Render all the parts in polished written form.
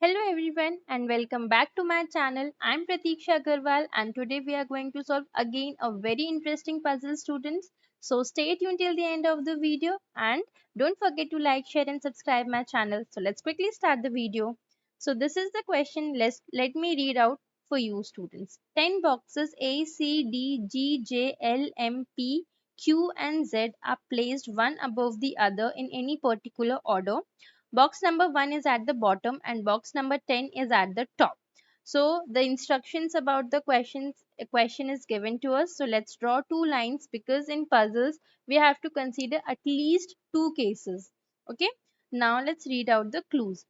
Hello everyone and welcome back to my channel. I'm Pratiksha Agarwal and today we are going to solve again a very interesting puzzle students. So stay tuned till the end of the video and don't forget to like, share and subscribe my channel. So let's quickly start the video. So this is the question. Let me read out for you students. 10 boxes A, C, D, G, J, L, M, P, Q and Z are placed one above the other in any particular order. Box number 1 is at the bottom and box number 10 is at the top. So the instructions about the question is given to us. So let's draw two lines because in puzzles we have to consider at least two cases. Okay. Now let's read out the clues.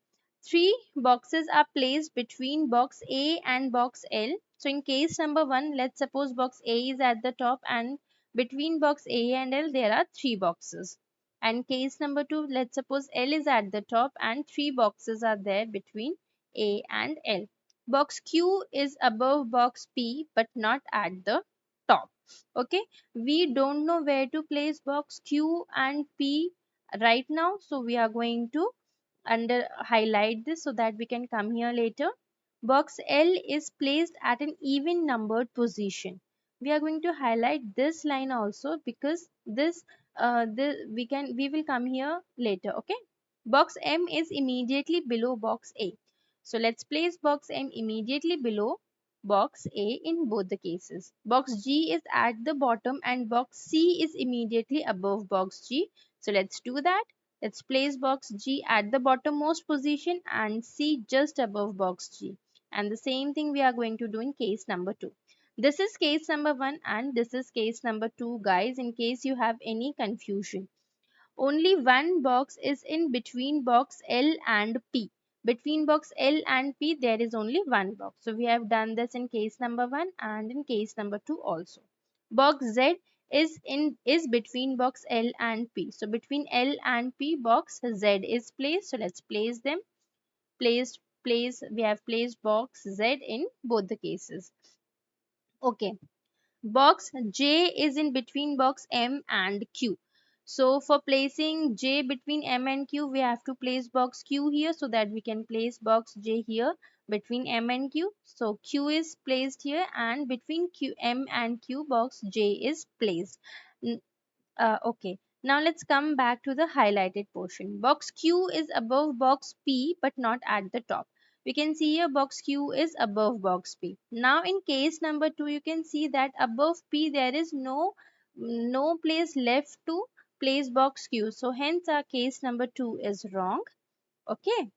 Three boxes are placed between box A and box L. So in case number 1, let's suppose box A is at the top and between box A and L there are three boxes. And case number 2, let's suppose L is at the top and three boxes are there between A and L. Box Q is above box P but not at the top. Okay, we don't know where to place box Q and P right now, so we are going to under highlight this so that we can come here later. Box L is placed at an even numbered position. We are going to highlight this line also because we will come here later. Okay. Box M is immediately below box A. So let's place box M immediately below box A in both the cases. Box G is at the bottom and box C is immediately above box G. So let's do that. Let's place box G at the bottommost position and C just above box G. And the same thing we are going to do in case number 2. This is case number 1 and this is case number 2 guys, in case you have any confusion. Only one box is in between box L and P. Between box L and P there is only one box. So we have done this in case number 1 and in case number 2 also. Box Z is between box L and P. So between L and P box Z is placed. So let's place them. We have placed box Z in both the cases. Okay. Box J is in between box M and Q. So for placing J between M and Q, we have to place box Q here so that we can place box J here between M and Q. So Q is placed here and between M and Q box J is placed. Okay. Now let's come back to the highlighted portion. Box Q is above box P but not at the top. We can see here box Q is above box P. Now in case number 2 you can see that above P there is no place left to place box Q. So hence our case number 2 is wrong. Okay.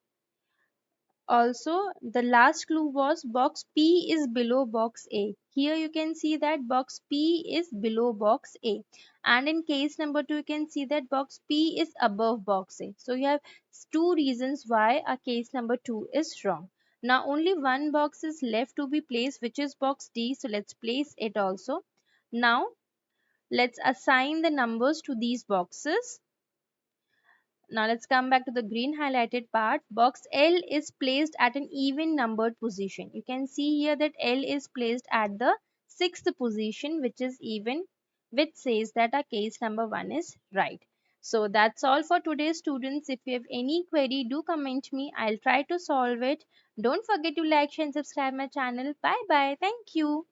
Also, the last clue was box P is below box A. Here you can see that box P is below box A. And in case number 2, you can see that box P is above box A. So you have two reasons why our case number 2 is wrong. Now only one box is left to be placed, which is box D. So let's place it also. Now let's assign the numbers to these boxes. Now let's come back to the green highlighted part. Box L is placed at an even numbered position. You can see here that L is placed at the sixth position, which is even, which says that our case number 1 is right. So that's all for today students. If you have any query, do comment me. I'll try to solve it. Don't forget to like, share and subscribe my channel. Bye bye. Thank you.